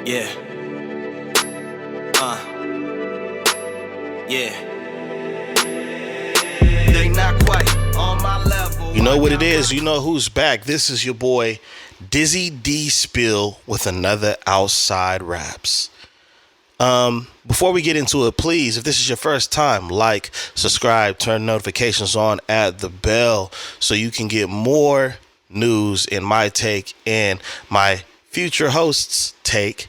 Yeah. Yeah. They not quite on my level. You know what it is. You know who's back. This is your boy, Dizzy D Spill, with another Outside Raps. Before we get into it, please, if this is your first time, like, subscribe, turn notifications on, add the bell so you can get more news in my take and my future hosts' take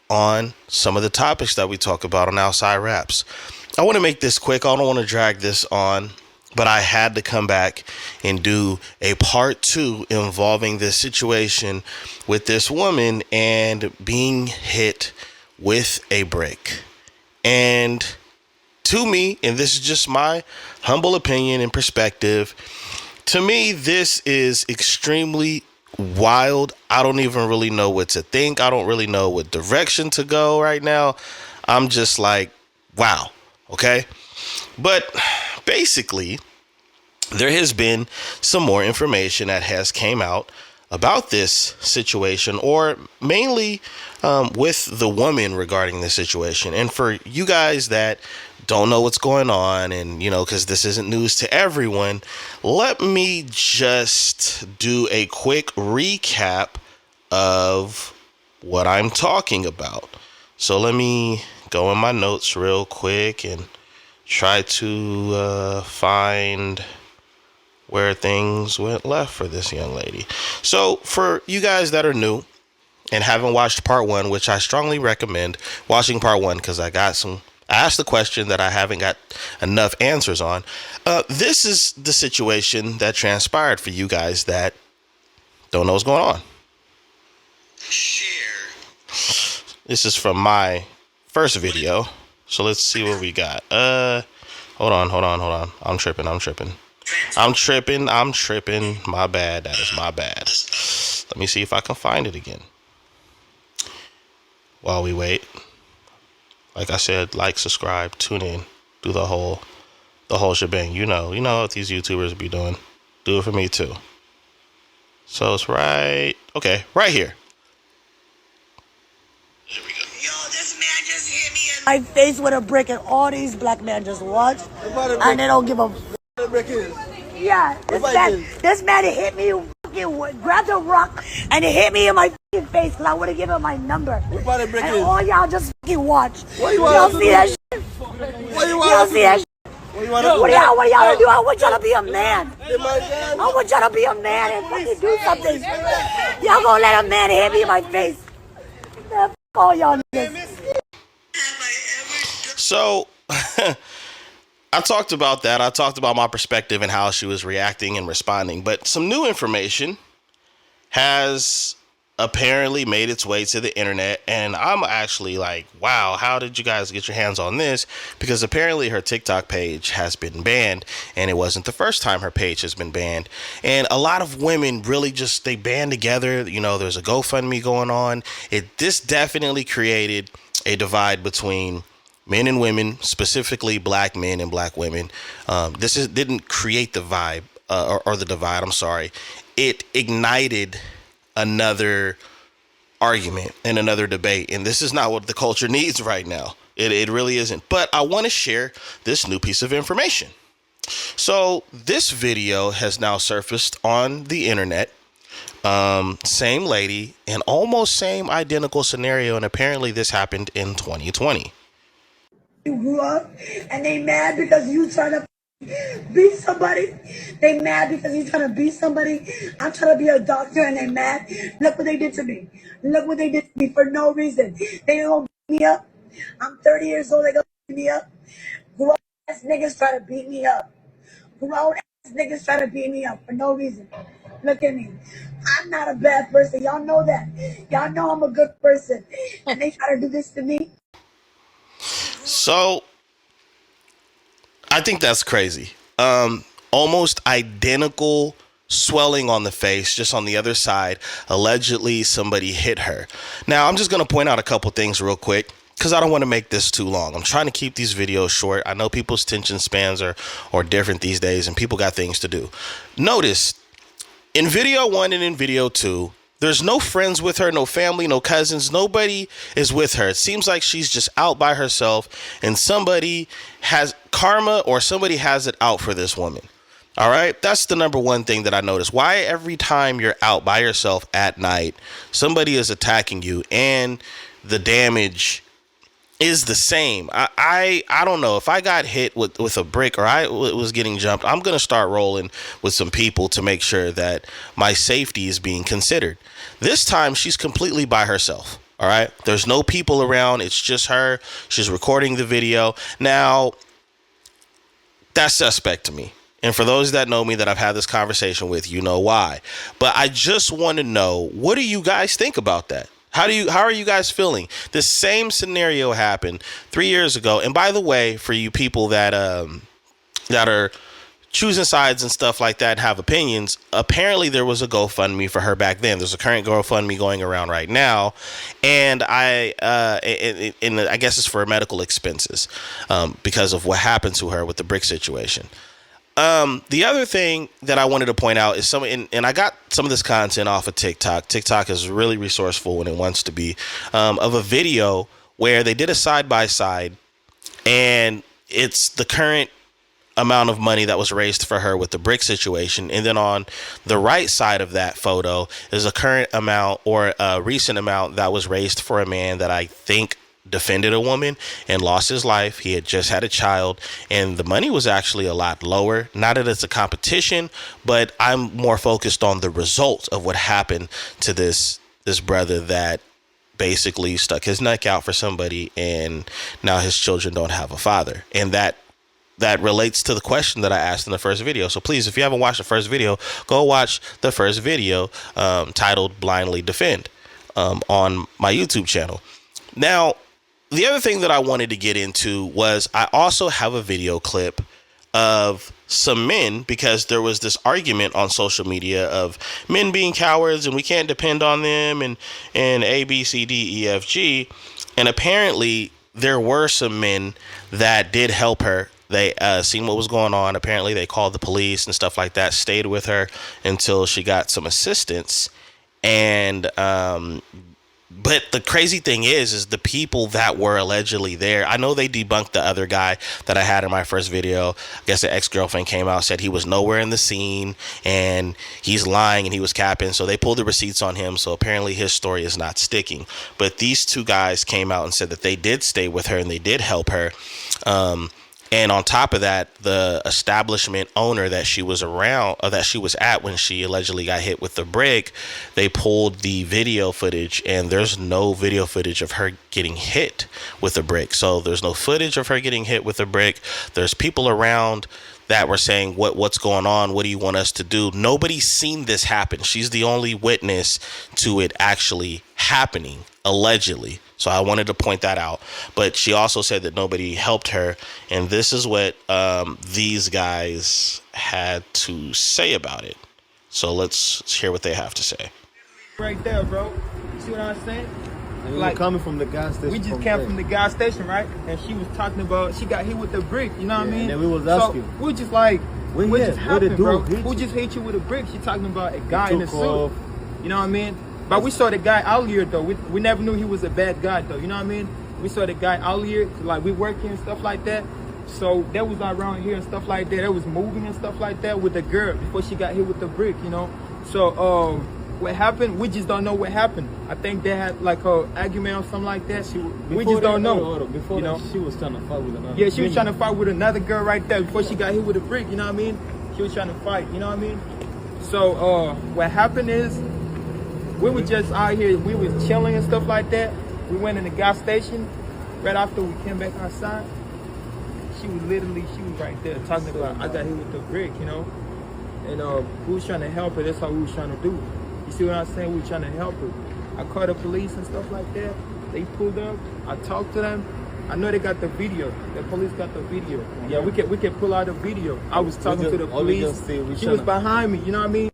on some of the topics that we talk about on Outside Raps. I want to make this quick. I don't want to drag this on, but I had to come back and do a part 2 involving this situation with this woman and being hit with a brick. And to me, and this is just my humble opinion and perspective, to me, this is extremely wild. I don't even really know what to think. I don't really know what direction to go right now. I'm just like, wow. Okay. But basically, there has been some more information that has came out about this situation, or mainly with the woman regarding this situation. And for you guys that don't know what's going on, and, you know, because this isn't news to everyone, let me just do a quick recap of what I'm talking about. So let me go in my notes real quick and try to find where things went left for this young lady. So for you guys that are new and haven't watched part 1, which I strongly recommend watching part 1, because I asked the question that I haven't got enough answers on. This is the situation that transpired for you guys that don't know what's going on. Share. This is from my first video. So let's see what we got. Hold on. I'm tripping. My bad. That is my bad. Let me see if I can find it again while we wait. Like I said, like, subscribe, tune in, do the whole shebang. You know what these YouTubers be doing. Do it for me too. So it's right here. Here we go. Yo, this man just hit me in my face with a brick, and all these black men just watch, and they don't give a. The brick is. Yeah, this man hit me, fucking grabbed a rock, and it hit me in my fucking face because I would have given him my number. What part of the brick And is? all y'all just fucking watch. What you Y'all want to see do? that shit? What you Y'all want to see that do? shit? What you want to do? What do y'all want to do? I want y'all to be a man. Hey, my God. I want y'all to be a man and fucking do something. Y'all gonna let a man hit me in my face? Man, fuck all y'all niggas. So I talked about that. I talked about my perspective and how she was reacting and responding. But some new information has apparently made its way to the internet. And I'm actually like, wow, how did you guys get your hands on this? Because apparently her TikTok page has been banned. And it wasn't the first time her page has been banned. And a lot of women really just, they band together. You know, there's a GoFundMe going on. This definitely created a divide between men and women, specifically black men and black women. This didn't create the vibe or the divide. I'm sorry. It ignited another argument and another debate. And this is not what the culture needs right now. It really isn't. But I want to share this new piece of information. So this video has now surfaced on the internet. Same lady and almost same identical scenario. And apparently this happened in 2020. You grew up and they mad because you trying to beat somebody. They mad because you trying to beat somebody. I'm trying to be a doctor and they mad. Look what they did to me. Look what they did to me for no reason. They gonna beat me up. I'm 30 years old. They gonna beat me up. Grown ass niggas try to beat me up. Grown ass niggas try to beat me up for no reason. Look at me. I'm not a bad person. Y'all know that. Y'all know I'm a good person. And they try to do this to me. So I think that's crazy. Almost identical swelling on the face, just on the other side. Allegedly, somebody hit her. Now, I'm just going to point out a couple things real quick, because I don't want to make this too long. I'm trying to keep these videos short. I know people's attention spans are different these days, and people got things to do. Notice, in video 1 and in video 2, There's no friends with her, no family, no cousins. Nobody is with her. It seems like she's just out by herself, and somebody has karma, or somebody has it out for this woman. All right. That's the number one thing that I noticed. Why every time you're out by yourself at night, somebody is attacking you and the damage is the same. I don't know. If I got hit with a brick, or I was getting jumped, I'm going to start rolling with some people to make sure that my safety is being considered. This time she's completely by herself. All right. There's no people around. It's just her. She's recording the video. Now, that's suspect to me. And for those that know me, that I've had this conversation with, you know why. But I just want to know, what do you guys think about that? How are you guys feeling? This same scenario happened 3 years ago. And by the way, for you people that are choosing sides and stuff like that and have opinions, apparently there was a GoFundMe for her back then. There's a current GoFundMe going around right now, and I guess it's for medical expenses because of what happened to her with the brick situation. The other thing that I wanted to point out is and I got some of this content off of TikTok. TikTok is really resourceful when it wants to be, of a video where they did a side by side, and it's the current amount of money that was raised for her with the brick situation. And then on the right side of that photo is a current amount, or a recent amount, that was raised for a man that I think defended a woman and lost his life. He had just had a child, and the money was actually a lot lower. Not that it's a competition, but I'm more focused on the result of what happened to this brother that basically stuck his neck out for somebody, and now his children don't have a father. And that relates to the question that I asked in the first video. So please, if you haven't watched the first video, go watch the first video, titled Blindly Defend, on my YouTube channel. Now, the other thing that I wanted to get into was, I also have a video clip of some men, because there was this argument on social media of men being cowards and we can't depend on them, and A, B, C, D, E, F, G. And apparently there were some men that did help her. They seen what was going on. Apparently they called the police and stuff like that, stayed with her until she got some assistance. And but the crazy thing is the people that were allegedly there, I know they debunked the other guy that I had in my first video. I guess the ex-girlfriend came out, said he was nowhere in the scene and he's lying and he was capping. So they pulled the receipts on him. So apparently his story is not sticking. But these two guys came out and said that they did stay with her and they did help her. And on top of that, the establishment owner that she was around, or that she was at when she allegedly got hit with the brick, they pulled the video footage, and there's no video footage of her getting hit with a brick. So there's no footage of her getting hit with a brick. There's people around that were saying, what's going on? What do you want us to do? Nobody's seen this happen. She's the only witness to it actually happening, allegedly. So I wanted to point that out. But she also said that nobody helped her. And this is what these guys had to say about it. So let's hear what they have to say. Right there, bro. You see what I'm saying? And we were coming from the gas station. We just came from the gas station, right? And she was talking about, she got hit with the brick, you know what I mean? And then we was asking. So we just like, what just happened, bro? Who just hit you with a brick? She talking about a guy in a suit. You know what I mean? But we saw the guy out here, though. We never knew he was a bad guy, though. You know what I mean? We saw the guy out here, like we work here and stuff like that. So that was around here and stuff like that. That was moving and stuff like that with the girl before she got hit with the brick, you know? So what happened, we just don't know what happened. I think they had like a argument or something like that. We just don't know. Before you know? that, she was trying to fight with another. Yeah, she was trying to fight with another girl right there before she got hit with a brick, you know what I mean? She was trying to fight, you know what I mean? So what happened is, we were just out here, we was chilling and stuff like that. We went in the gas station. Right after we came back outside, she was right there talking about, I got hit with the brick, you know? And we was trying to help her. That's how we was trying to do. You see what I'm saying? We were trying to help her. I called the police and stuff like that. They pulled up. I talked to them. I know they got the video. The police got the video. Yeah, we can pull out the video. I was talking to the police. She was behind me, you know what I mean?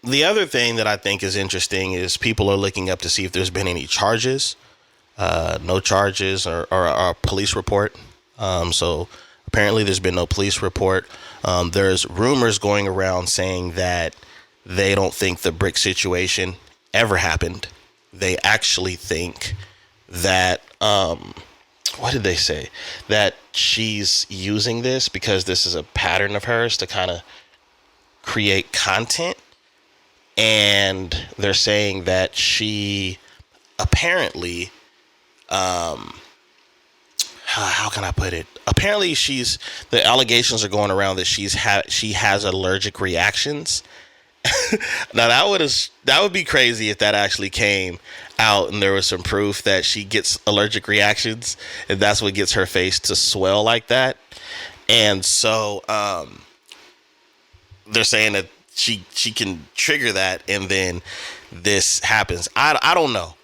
The other thing that I think is interesting is people are looking up to see if there's been any charges, no charges or a police report. So apparently there's been no police report. There's rumors going around saying that they don't think the brick situation ever happened. They actually think that, what did they say? That she's using this because this is a pattern of hers to kind of create content. And they're saying that she apparently, how can I put it? Apparently the allegations are going around that she has allergic reactions. Now that would be crazy if that actually came out and there was some proof that she gets allergic reactions and that's what gets her face to swell like that. And so they're saying that she can trigger that and then this happens. I don't know.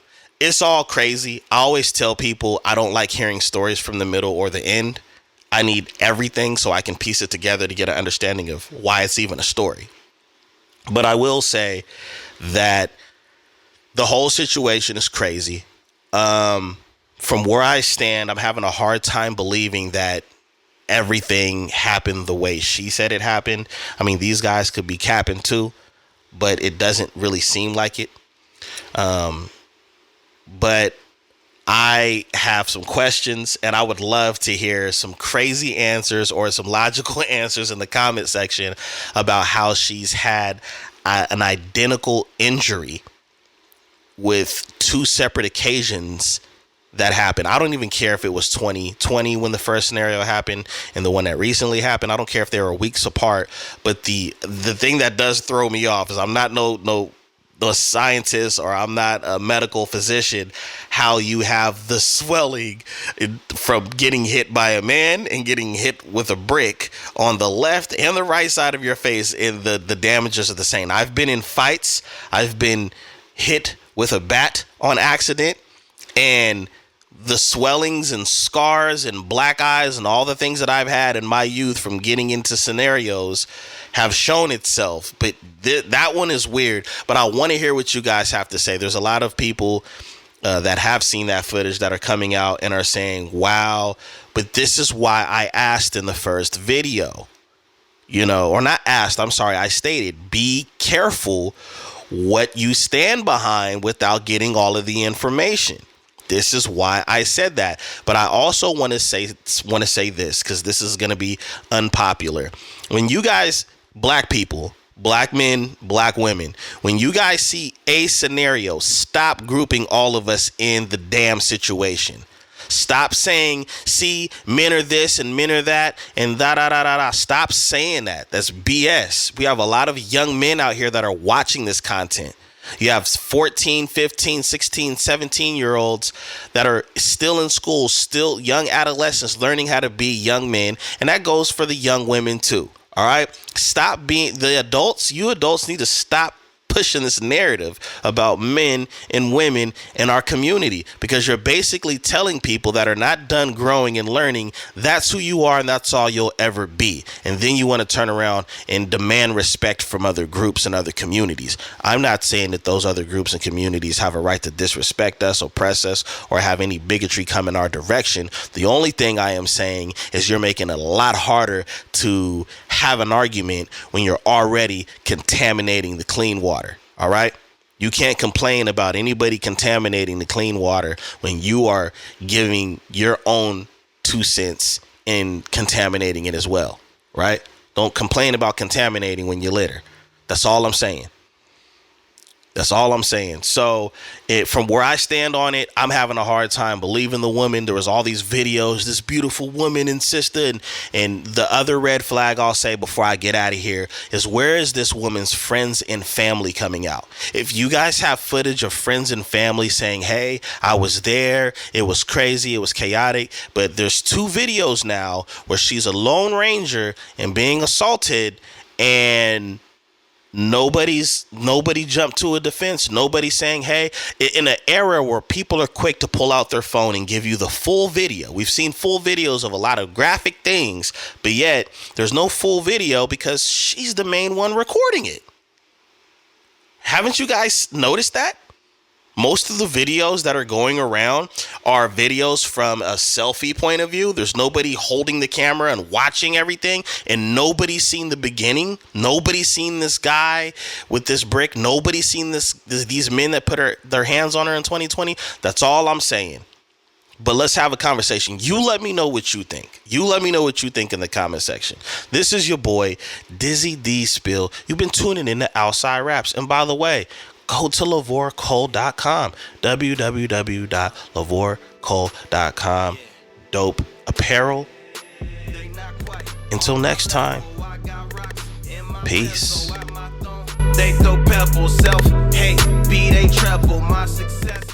It's all crazy. I always tell people I don't like hearing stories from the middle or the end. I need everything so I can piece it together to get an understanding of why it's even a story. But I will say that the whole situation is crazy. From where I stand, I'm having a hard time believing that everything happened the way she said it happened. I mean, these guys could be capping too, but it doesn't really seem like it. But I have some questions and I would love to hear some crazy answers or some logical answers in the comment section about how she's had an identical injury with two separate occasions that happened. I don't even care if it was 2020 when the first scenario happened and the one that recently happened. I don't care if they were weeks apart. But the thing that does throw me off is I'm not no scientist or I'm not a medical physician, how you have the swelling from getting hit by a man and getting hit with a brick on the left and the right side of your face, and the damages are the same. I've been in fights. I've been hit with a bat on accident, and the swellings and scars and black eyes and all the things that I've had in my youth from getting into scenarios have shown itself. But that one is weird. But I want to hear what you guys have to say. There's a lot of people that have seen that footage that are coming out and are saying, wow, but this is why I asked in the first video, or not asked. I'm sorry. I stated, be careful what you stand behind without getting all of the information. This is why I said that. But I also want to say this, because this is going to be unpopular. When you guys, black people, black men, black women, when you guys see a scenario, stop grouping all of us in the damn situation. Stop saying, see, men are this and men are that and da. Stop saying that. That's BS. We have a lot of young men out here that are watching this content. You have 14, 15, 16, 17-year-olds that are still in school, still young adolescents learning how to be young men. And that goes for the young women, too. All right. Stop being the adults. You adults need to stop pushing this narrative about men and women in our community, because you're basically telling people that are not done growing and learning that's who you are and that's all you'll ever be. And then you want to turn around and demand respect from other groups and other communities. I'm not saying that those other groups and communities have a right to disrespect us, oppress us, or have any bigotry come in our direction. The only thing I am saying is you're making it a lot harder to have an argument when you're already contaminating the clean water. All right. You can't complain about anybody contaminating the clean water when you are giving your own 2 cents in contaminating it as well. Right. Don't complain about contaminating when you litter. That's all I'm saying. That's all I'm saying. So from where I stand on it, I'm having a hard time believing the woman. There was all these videos, this beautiful woman and sister. And the other red flag I'll say before I get out of here is, where is this woman's friends and family coming out? If you guys have footage of friends and family saying, hey, I was there, it was crazy, it was chaotic. But there's 2 videos now where she's a lone ranger and being assaulted, and nobody jumped to a defense. Nobody saying, hey, in an era where people are quick to pull out their phone and give you the full video. We've seen full videos of a lot of graphic things, but yet there's no full video because she's the main one recording it. Haven't you guys noticed that? Most of the videos that are going around are videos from a selfie point of view. There's nobody holding the camera and watching everything, and nobody's seen the beginning. Nobody's seen this guy with this brick. Nobody's seen these men that put their hands on her in 2020. That's all I'm saying. But let's have a conversation. You let me know what you think. You let me know what you think in the comment section. This is your boy, Dizzy D Spill. You've been tuning in to Outside Raps. And by the way, go to lavorcole.com. www.lavorcole.com. Dope apparel. Until next time. Peace. They throw pebbles, self-hate, be they treble, my success.